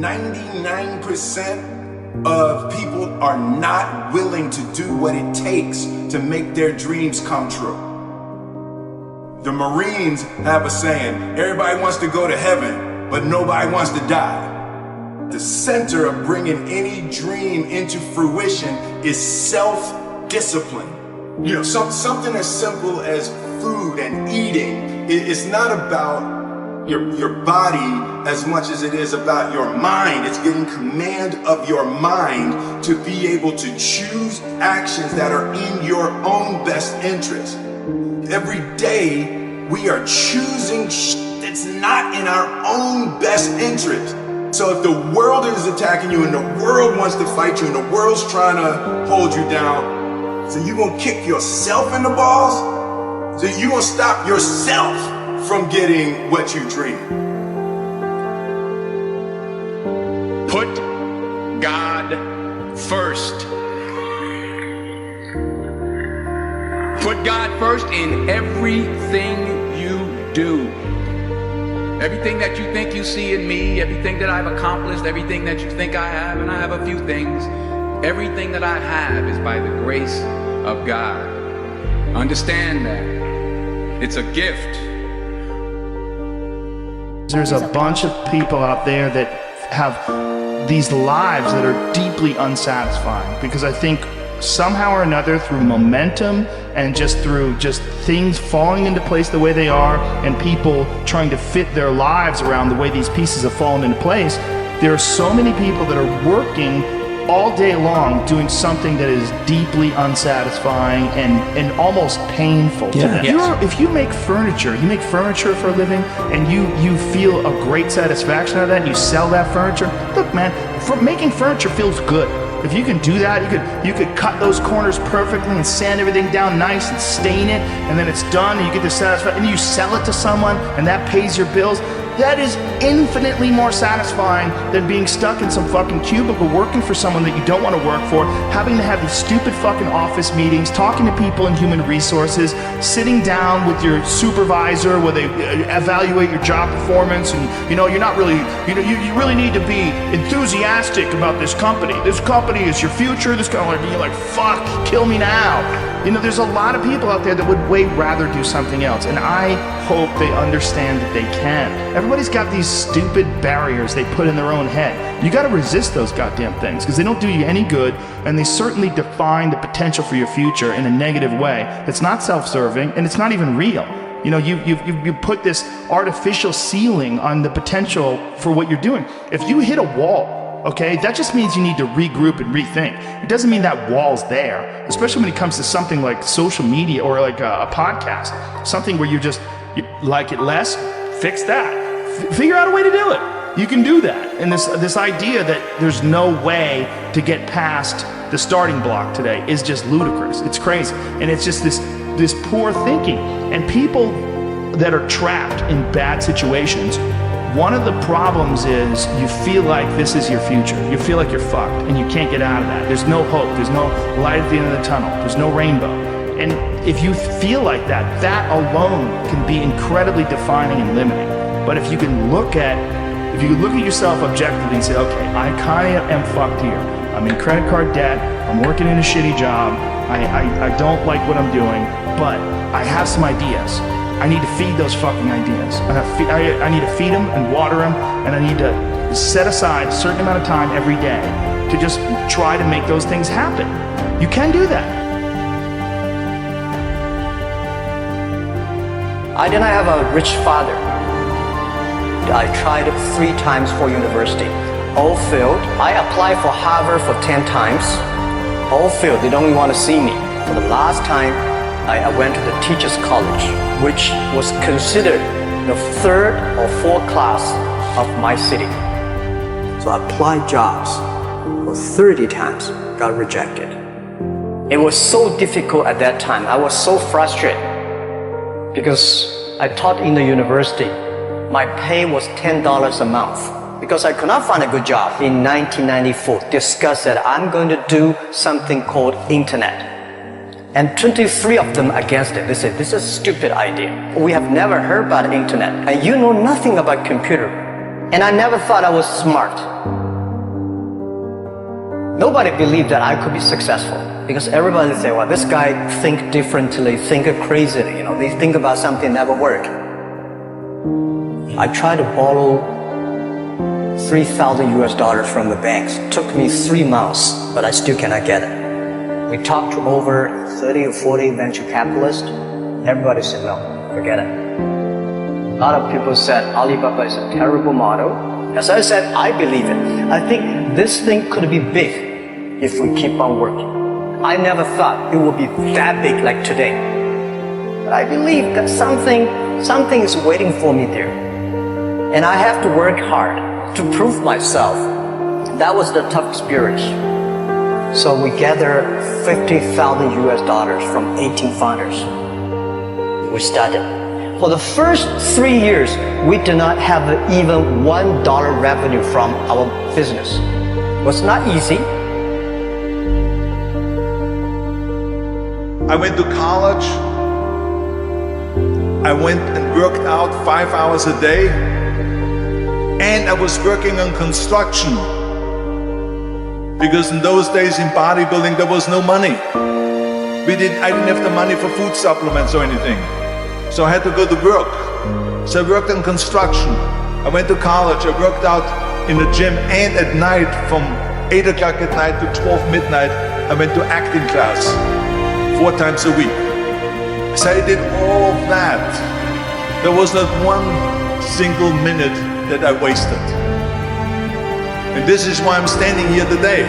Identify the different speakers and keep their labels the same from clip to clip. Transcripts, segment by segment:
Speaker 1: 99% of people are not willing to do what it takes to make their dreams come true. The Marines have a saying, everybody wants to go to heaven, but nobody wants to die. The center of bringing any dream into fruition is self-discipline. You know, something as simple as food and eating. It's not about your body as much as it is about your mind. It's getting command of your mind to be able to choose actions that are in your own best interest. Every day we are choosing that's not in our own best interest. So if the world is attacking you and the world wants to fight you and the world's trying to hold you down, so you gonna kick yourself in the balls? So you gonna stop yourself from getting what you dream?
Speaker 2: Put God first. Put God first in everything you do. Everything that you think you see in me, everything that I've accomplished, everything that you think I have, and I have a few things, everything that I have is by the grace of God. Understand that. It's a gift.
Speaker 3: There's a bunch of people out there that have these lives that are deeply unsatisfying because I think somehow or another through momentum and through things falling into place the way they are and people trying to fit their lives around the way these pieces have fallen into place, there are so many people that are working all day long doing something that is deeply unsatisfying and almost painful.
Speaker 4: Yeah.
Speaker 3: If you make furniture for a living and you feel a great satisfaction out of that and you sell that furniture, look man, making furniture feels good. If you can do that, you could cut those corners perfectly and sand everything down nice and stain it, and then it's done and you get the satisfaction, and you sell it to someone and that pays your bills. That is infinitely more satisfying than being stuck in some fucking cubicle working for someone that you don't want to work for, having to have these stupid fucking office meetings, talking to people in human resources, sitting down with your supervisor where they evaluate your job performance, and you're not really, you really need to be enthusiastic about this company. This company is your future. This company, you're like, fuck, kill me now. There's a lot of people out there that would way rather do something else, and I hope they understand that they can. Everybody's got these stupid barriers they put in their own head. You got to resist those goddamn things because they don't do you any good, and they certainly define the potential for your future in a negative way. It's not self-serving, and it's not even real. You put this artificial ceiling on the potential for what you're doing. If you hit a wall, okay, that just means you need to regroup and rethink. It doesn't mean that wall's there, especially when it comes to something like social media or like a podcast, something where you like it less, fix that. Figure out a way to do it. You can do that. And this idea that there's no way to get past the starting block today is just ludicrous. It's crazy. And it's just this poor thinking. And people that are trapped in bad situations, one of the problems is you feel like this is your future. You feel like you're fucked and you can't get out of that. There's no hope. There's no light at the end of the tunnel. There's no rainbow. And if you feel like that, that alone can be incredibly defining and limiting. But if you can look at yourself objectively and say, okay, I kind of am fucked here. I'm in credit card debt. I'm working in a shitty job. I don't like what I'm doing, but I have some ideas. I need to feed those fucking ideas. I need to feed them and water them, and I need to set aside a certain amount of time every day to just try to make those things happen. You can do that.
Speaker 4: I did not have a rich father. I tried 3 times for university. All failed. I applied for Harvard for 10 times. All failed. They don't even want to see me. For the last time, I went to the teachers college, which was considered the 3rd or 4th class of my city. So I applied jobs for 30 times, got rejected. It was so difficult at that time. I was so frustrated because I taught in the university. My pay was $10 a month because I could not find a good job. In 1994, discussed that I'm going to do something called internet. And 23 of them against it. They said, this is a stupid idea. We have never heard about internet. And you know nothing about computer. And I never thought I was smart. Nobody believed that I could be successful because everybody say, well, this guy think differently, think crazily, you know, they think about something never work. I tried to borrow $3,000 from the banks. It took me 3 months, but I still cannot get it. We talked to over 30 or 40 venture capitalists. Everybody said, no, forget it. A lot of people said Alibaba is a terrible model. As I said, I believe it. I think this thing could be big if we keep on working. I never thought it would be that big like today. But I believe that something is waiting for me there. And I have to work hard to prove myself. That was the tough experience. So we gathered $50,000 from 18 founders. We started. For the first 3 years, we did not have even $1 revenue from our business. It was not easy.
Speaker 1: I went to college. I went and worked out 5 hours a day. And I was working on construction. Because in those days in bodybuilding, there was no money. I didn't have the money for food supplements or anything. So I had to go to work. So I worked in construction. I went to college. I worked out in the gym, and at night from 8 o'clock at night to 12 midnight, I went to acting class 4 times a week. So I did all of that. There was not one single minute that I wasted. And this is why I'm standing here today.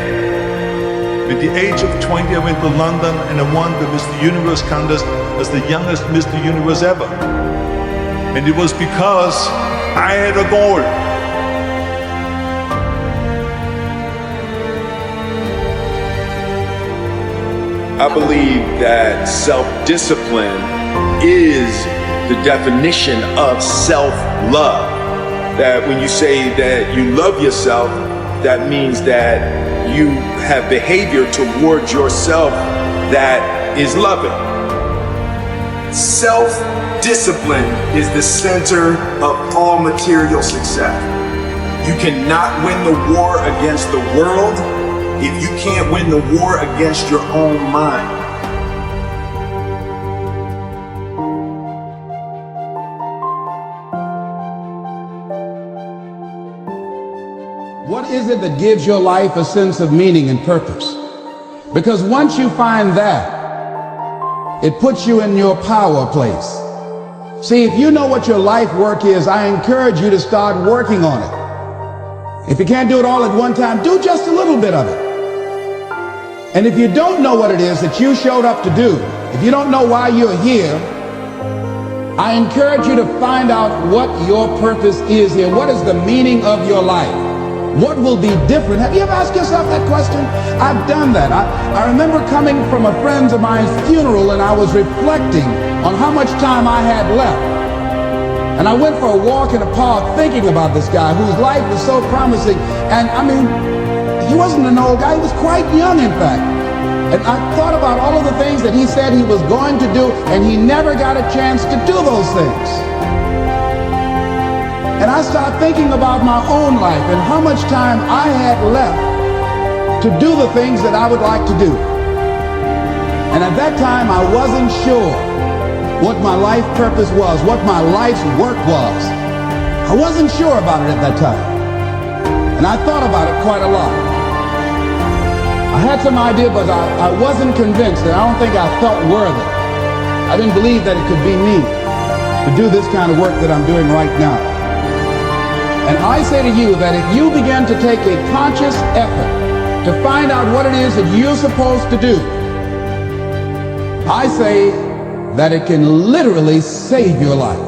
Speaker 1: At the age of 20, I went to London and I won the Mr. Universe contest as the youngest Mr. Universe ever. And it was because I had a goal. I believe that self-discipline is the definition of self-love. That when you say that you love yourself, that means that you have behavior towards yourself that is loving. Self-discipline is the center of all material success. You cannot win the war against the world if you can't win the war against your own mind.
Speaker 5: What is it that gives your life a sense of meaning and purpose? Because once you find that, it puts you in your power place. See, if you know what your life work is, I encourage you to start working on it. If you can't do it all at one time, do just a little bit of it. And if you don't know what it is that you showed up to do, if you don't know why you're here, I encourage you to find out what your purpose is here. What is the meaning of your life? What will be different? Have you ever asked yourself that question? I've done that. I remember coming from a friend of mine's funeral and I was reflecting on how much time I had left. And I went for a walk in a park thinking about this guy whose life was so promising. And I mean, he wasn't an old guy, he was quite young in fact. And I thought about all of the things that he said he was going to do, and he never got a chance to do those things. And I started thinking about my own life and how much time I had left to do the things that I would like to do. And at that time, I wasn't sure what my life purpose was, what my life's work was. I wasn't sure about it at that time. And I thought about it quite a lot. I had some idea, but I wasn't convinced, and I don't think I felt worthy. I didn't believe that it could be me to do this kind of work that I'm doing right now. And I say to you that if you begin to take a conscious effort to find out what it is that you're supposed to do, I say that it can literally save your life.